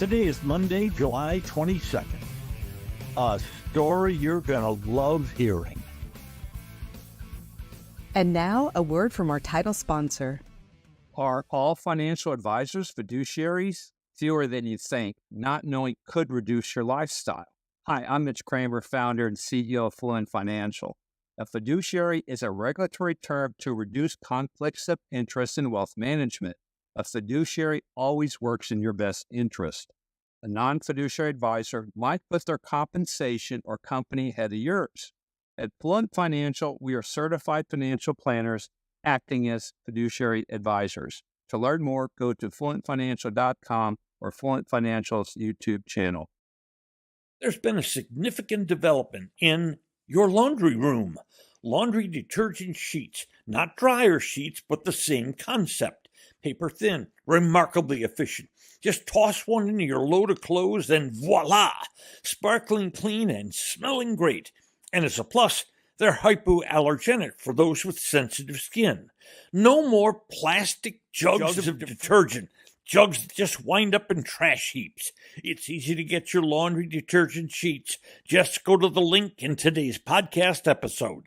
Today is Monday, July 22nd. A story you're going to love hearing. And now, a word from our title sponsor. Are all financial advisors fiduciaries? Fewer than you think. Not knowing could reduce your lifestyle. Hi, I'm Mitch Kramer, founder and CEO of Fluent Financial. A fiduciary is a regulatory term to reduce conflicts of interest in wealth management. A fiduciary always works in your best interest. A non-fiduciary advisor might put their compensation or company ahead of yours. At Fluent Financial, we are certified financial planners acting as fiduciary advisors. To learn more, go to fluentfinancial.com or Fluent Financial's YouTube channel. There's been a significant development in your laundry room. Laundry detergent sheets, not dryer sheets, but the same concept. Paper thin, remarkably efficient. Just toss one into your load of clothes and voila! Sparkling clean and smelling great. And as a plus, they're hypoallergenic for those with sensitive skin. No more plastic jugs of detergent. Jugs that just wind up in trash heaps. It's easy to get your laundry detergent sheets. Just go to the link in today's podcast episode.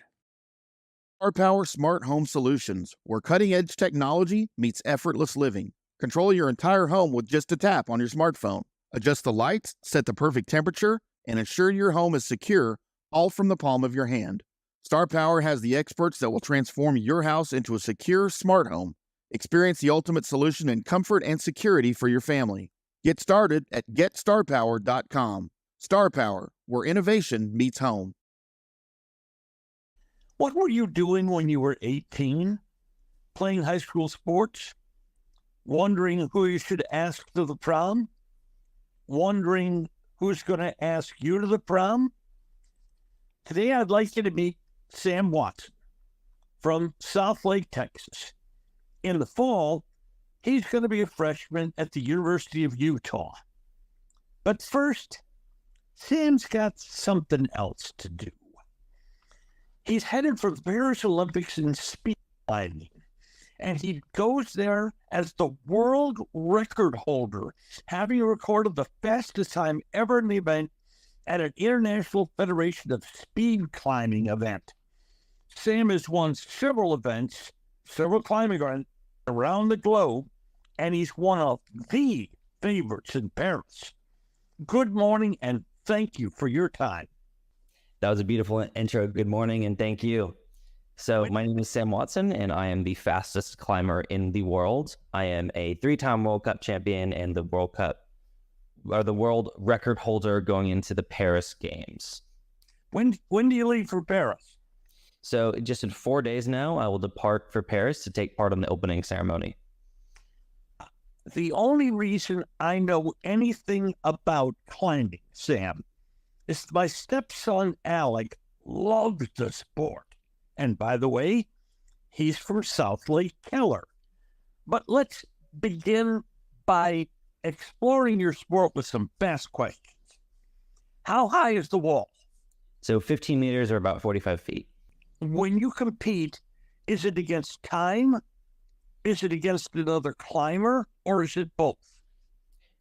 StarPower Smart Home Solutions, where cutting-edge technology meets effortless living. Control your entire home with just a tap on your smartphone. Adjust the lights, set the perfect temperature, and ensure your home is secure, all from the palm of your hand. StarPower has the experts that will transform your house into a secure, smart home. Experience the ultimate solution in comfort and security for your family. Get started at GetStarPower.com. StarPower, where innovation meets home. What were you doing when you were 18? Playing high school sports? Wondering who you should ask to the prom? Wondering who's going to ask you to the prom? Today, I'd like you to meet Sam Watson from Southlake, Texas. In the fall, he's going to be a freshman at the University of Utah. But first, Sam's got something else to do. He's headed for the Paris Olympics in speed climbing, and he goes there as the world record holder, having recorded the fastest time ever in the event at an International Federation of Speed Climbing event. Sam has won several events, several climbing events around the globe, and he's one of the favorites in Paris. Good morning, and thank you for your time. That was a beautiful intro. Good morning, and thank you. So my name is Sam Watson, and I am the fastest climber in the world. I am a 3-time World Cup champion and the world record holder going into the Paris Games. When do you leave for Paris? So just in 4 days now, I will depart for Paris to take part in the opening ceremony. The only reason I know anything about climbing, Sam, is my stepson Alec loves the sport. And by the way, he's from Southlake, Keller. But let's begin by exploring your sport with some fast questions. How high is the wall? So 15 meters or about 45 feet. When you compete, is it against time? Is it against another climber? Or is it both?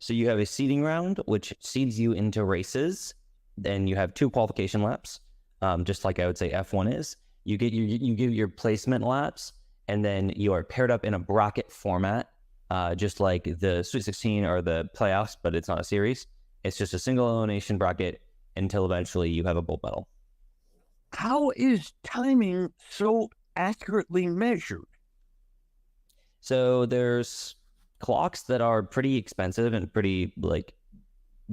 So you have a seeding round, which seeds you into races. Then you have 2 qualification laps, just like I would say F1 is. You get your placement laps, and then you are paired up in a bracket format, just like the Sweet 16 or the playoffs, but it's not a series. It's just a single elimination bracket until eventually you have a gold medal. How is timing so accurately measured? So there's clocks that are pretty expensive and pretty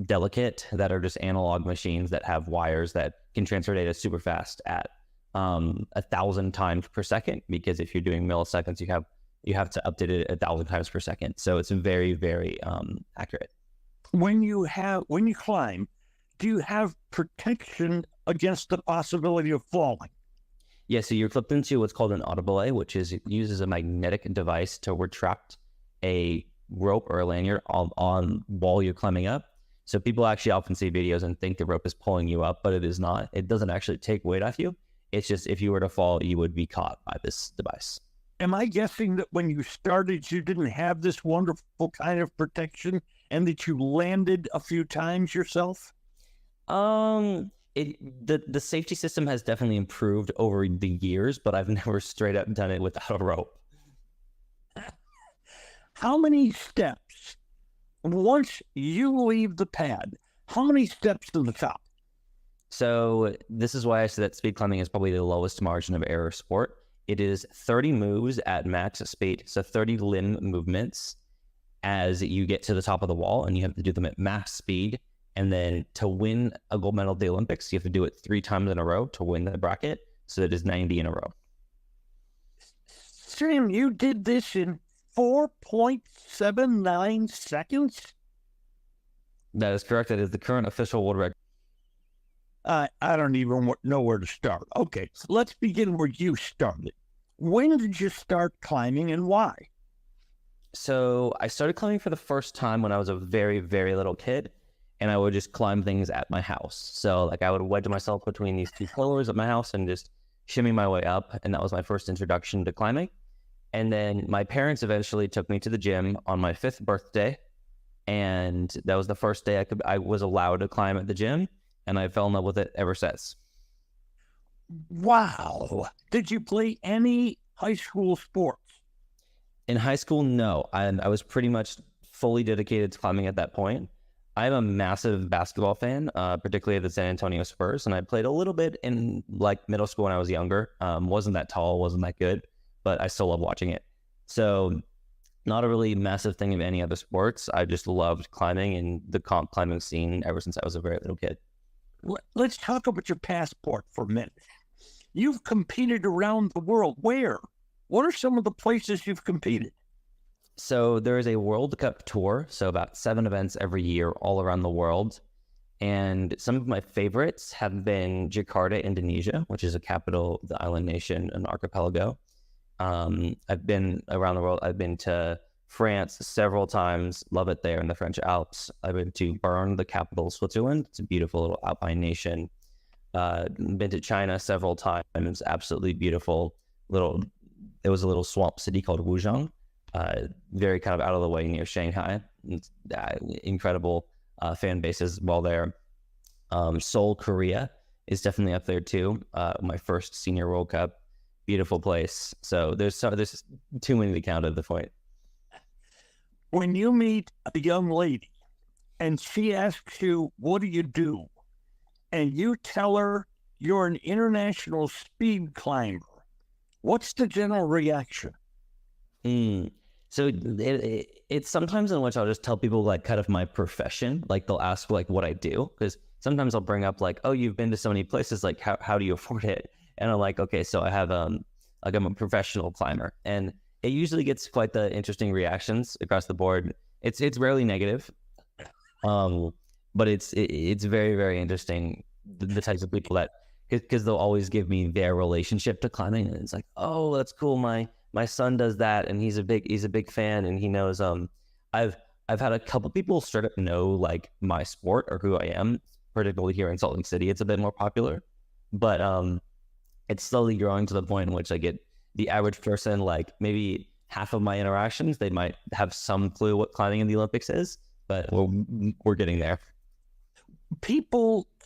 delicate, that are just analog machines that have wires that can transfer data super fast at 1,000 times per second, because if you're doing milliseconds, you have to update it 1,000 times per second. So it's very, very accurate. When you climb, do you have protection against the possibility of falling? Yeah, so you're clipped into what's called an autobelay, which uses a magnetic device to retract a rope or a lanyard on while you're climbing up. So people actually often see videos and think the rope is pulling you up, but it is not. It doesn't actually take weight off you. It's just if you were to fall, you would be caught by this device. Am I guessing that when you started, you didn't have this wonderful kind of protection, and that you landed a few times yourself? The safety system has definitely improved over the years, but I've never straight up done it without a rope. How many steps, once you leave the pad, how many steps to the top? So this is why I said that speed climbing is probably the lowest margin of error sport. It is 30 moves at max speed, so 30 limb movements as you get to the top of the wall, and you have to do them at max speed. And then to win a gold medal at the Olympics, you have to do it 3 times in a row to win the bracket. So it is 90 in a row. Sam, you did this in 4.79 seconds? That is correct. That is the current official world record. I don't even know where to start. Okay, so let's begin where you started. When did you start climbing and why? So I started climbing for the first time when I was a very, very little kid, and I would just climb things at my house. So like I would wedge myself between these 2 pillars at my house and just shimmy my way up. And that was my first introduction to climbing. And then my parents eventually took me to the gym on my 5th birthday. And that was the first day I was allowed to climb at the gym. And I fell in love with it ever since. Wow. Did you play any high school sports? In high school, no. I was pretty much fully dedicated to climbing at that point. I'm a massive basketball fan, particularly of the San Antonio Spurs, and I played a little bit in like middle school when I was younger. Wasn't that tall, wasn't that good, but I still love watching it. So not a really massive thing of any other sports. I just loved climbing and the comp climbing scene ever since I was a very little kid. Let's talk about your passport for a minute. You've competed around the world. Where? What are some of the places you've competed? So there is a World Cup tour, so about 7 events every year all around the world. And some of my favorites have been Jakarta, Indonesia, which is a capital of the island nation, an archipelago. I've been around the world. I've been to France several times, love it there in the French Alps. I've been to Bern, the capital of Switzerland. It's a beautiful little alpine nation. Been to China several times, absolutely beautiful. There was a little swamp city called Wujiang. Very kind of out of the way near Shanghai. Incredible fan bases while there. Seoul, Korea is definitely up there too. My first senior World Cup, beautiful place. So there's too many to count at the point. When you meet a young lady and she asks you, what do you do? And you tell her you're an international speed climber, what's the general reaction? So it's sometimes in which I'll just tell people like kind of my profession, like they'll ask like what I do, because sometimes I'll bring up like, oh, you've been to so many places, like how do you afford it? And I'm like, okay, so I have like I'm a professional climber, and it usually gets quite the interesting reactions across the board. It's rarely negative, but it's very, very interesting the types of people that, because they'll always give me their relationship to climbing, and it's like, oh, that's cool. My son does that, and he's a big fan, and he knows. I've had a couple people straight up know like my sport or who I am, particularly here in Salt Lake City. It's a bit more popular, but it's slowly growing to the point in which I get the average person, like maybe half of my interactions, they might have some clue what climbing in the Olympics is, but we're getting there.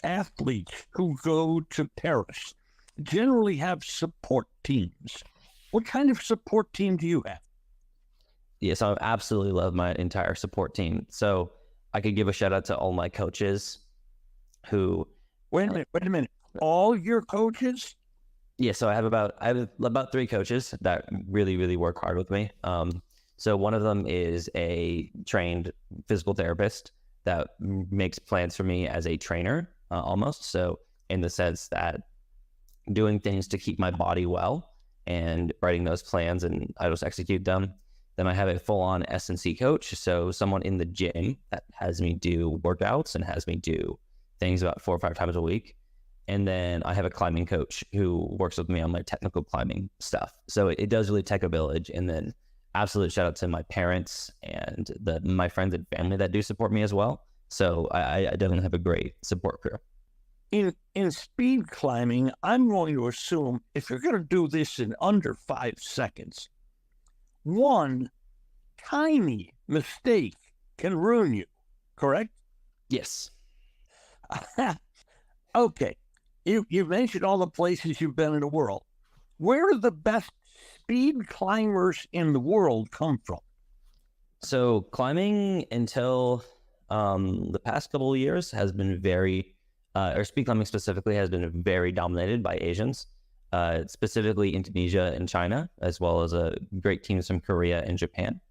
Athletes who go to Paris generally have support teams. What kind of support team do you have? Yes, I absolutely love my entire support team. So I could give a shout out to all my coaches who... Wait a minute. All your coaches? Yeah, so I have about 3 coaches that really, really work hard with me. So one of them is a trained physical therapist that makes plans for me as a trainer, almost. So in the sense that doing things to keep my body well and writing those plans, and I just execute them. Then I have a full-on S&C coach, so someone in the gym that has me do workouts and has me do things about 4 or 5 times a week. And then I have a climbing coach who works with me on my technical climbing stuff. So it does really take a village. And then absolute shout out to my parents and my friends and family that do support me as well. So I definitely have a great support crew. In speed climbing, I'm going to assume if you're going to do this in under 5 seconds, one tiny mistake can ruin you. correct? Yes. Okay. You mentioned all the places you've been in the world. Where do the best speed climbers in the world come from? So climbing until the past couple of years has been or speed climbing specifically has been very dominated by Asians, specifically Indonesia and China, as well as great teams from Korea and Japan.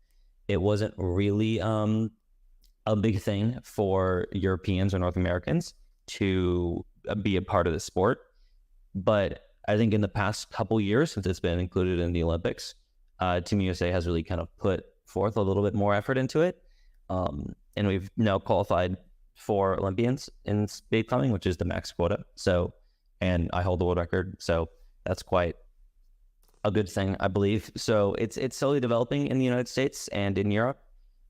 It wasn't really a big thing for Europeans or North Americans to be a part of the sport. But I think in the past couple years, since it's been included in the Olympics, Team USA has really kind of put forth a little bit more effort into it. And we've now qualified 4 Olympians in speed climbing, which is the max quota. So, and I hold the world record. So that's quite a good thing, I believe. So it's slowly developing in the United States and in Europe,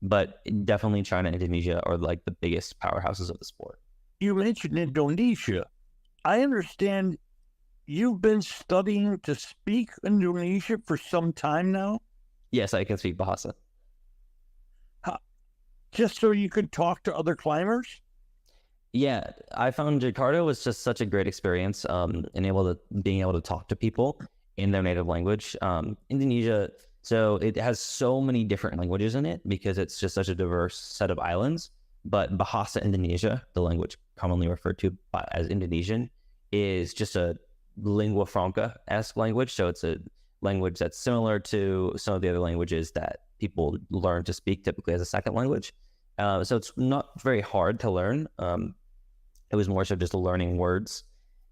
but definitely China and Indonesia are like the biggest powerhouses of the sport. You mentioned Indonesia. I understand you've been studying to speak Indonesia for some time now? Yes, I can speak Bahasa. Just so you could talk to other climbers? Yeah, I found Jakarta was just such a great experience, and being able to talk to people in their native language. Indonesia, so it has so many different languages in it because it's just such a diverse set of islands. But Bahasa Indonesia, the language commonly referred to as Indonesian, is just a lingua franca-esque language. So it's a language that's similar to some of the other languages that people learn to speak typically as a second language. So it's not very hard to learn. It was more so just learning words,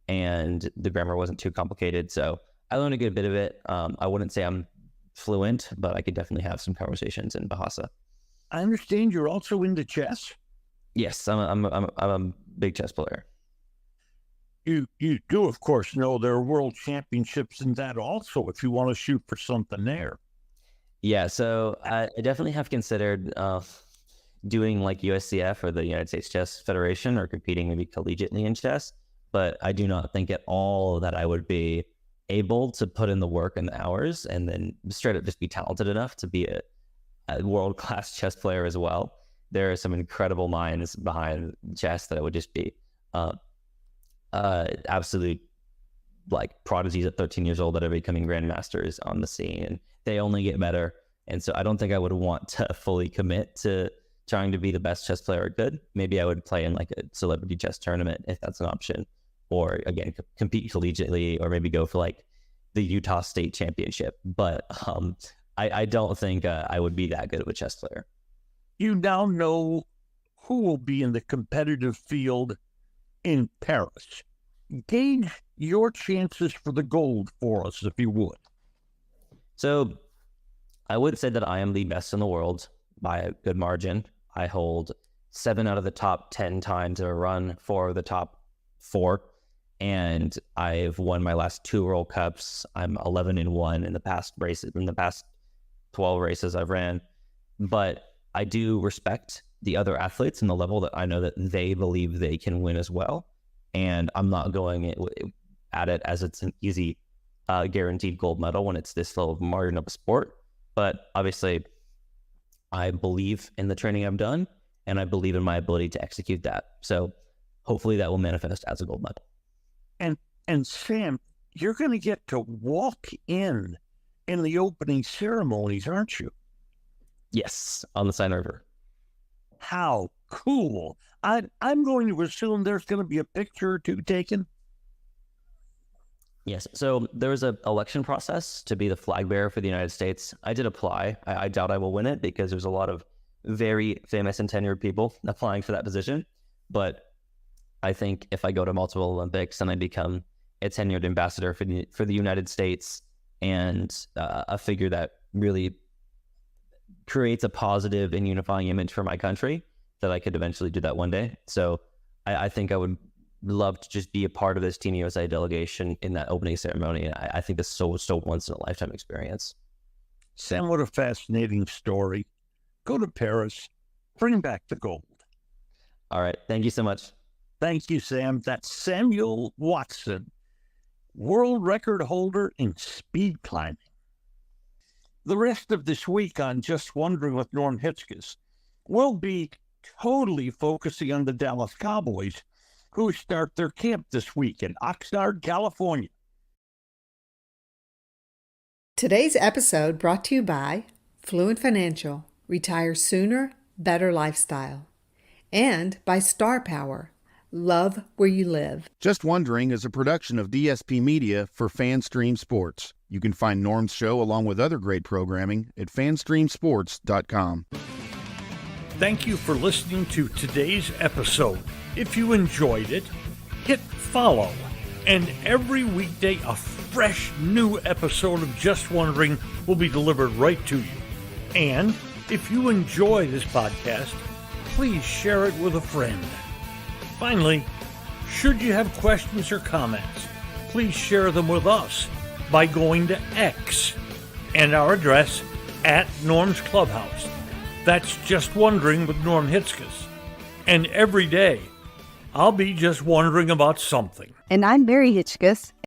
and the grammar wasn't too complicated. So I learned a good bit of it. I wouldn't say I'm fluent, but I could definitely have some conversations in Bahasa. I understand you're also into chess. Yes, I'm a big chess player. You do, of course, know there are world championships in that also, if you want to shoot for something there. Yeah, so I definitely have considered doing like USCF or the United States Chess Federation, or competing maybe collegiately in chess. But I do not think at all that I would be able to put in the work and the hours and then straight up just be talented enough to be a world-class chess player as well. There are some incredible minds behind chess that would just be absolute like prodigies at 13 years old that are becoming grandmasters on the scene, and they only get better. And so I don't think I would want to fully commit to trying to be the best chess player I could. Maybe I would play in like a celebrity chess tournament if that's an option, or again compete collegiately, or maybe go for like the Utah State Championship. But I don't think I would be that good of a chess player. You now know who will be in the competitive field in Paris. Gauge your chances for the gold for us, if you would. So I would say that I am the best in the world by a good margin. I hold 7 out of the top 10 times in a run, 4 of the top 4. And I've won my last 2 World Cups. I'm 11-1 in the past 12 races I've ran. But I do respect the other athletes and the level that I know that they believe they can win as well. And I'm not going at it as it's an easy guaranteed gold medal when it's this low of margin of a sport. But obviously, I believe in the training I've done, and I believe in my ability to execute that. So hopefully that will manifest as a gold medal. And Sam, you're going to get to walk in the opening ceremonies, aren't you? Yes, on the Seine River. How cool. I'm going to assume there's going to be a picture or two taken. Yes. So there was an election process to be the flag bearer for the United States. I did apply. I doubt I will win it because there's a lot of very famous and tenured people applying for that position. But I think if I go to multiple Olympics and I become a tenured ambassador for the United States, and a figure that really creates a positive and unifying image for my country, that I could eventually do that one day. So I think I would love to just be a part of this Team USA delegation in that opening ceremony. I think this is so once in a lifetime experience. Sam, what a fascinating story. Go to Paris, bring back the gold. All right. Thank you so much. Thank you, Sam. That's Samuel Watson, world record holder in speed climbing. The rest of this week on Just Wondering with Norm Hitzges will be totally focusing on the Dallas Cowboys, who start their camp this week in Oxnard, California. Today's episode brought to you by Fluent Financial, Retire Sooner, Better Lifestyle, and by Star Power, Love Where You Live. Just Wondering is a production of DSP Media for FanStream Sports. You can find Norm's show along with other great programming at fanstreamsports.com. Thank you for listening to today's episode. If you enjoyed it, hit follow. And every weekday, a fresh new episode of Just Wondering will be delivered right to you. And if you enjoy this podcast, please share it with a friend. Finally, should you have questions or comments, please share them with us by going to X and our address at Norm's Clubhouse. That's Just Wondering with Norm Hitzges. And every day, I'll be just wondering about something. And I'm Mary Hitchkus.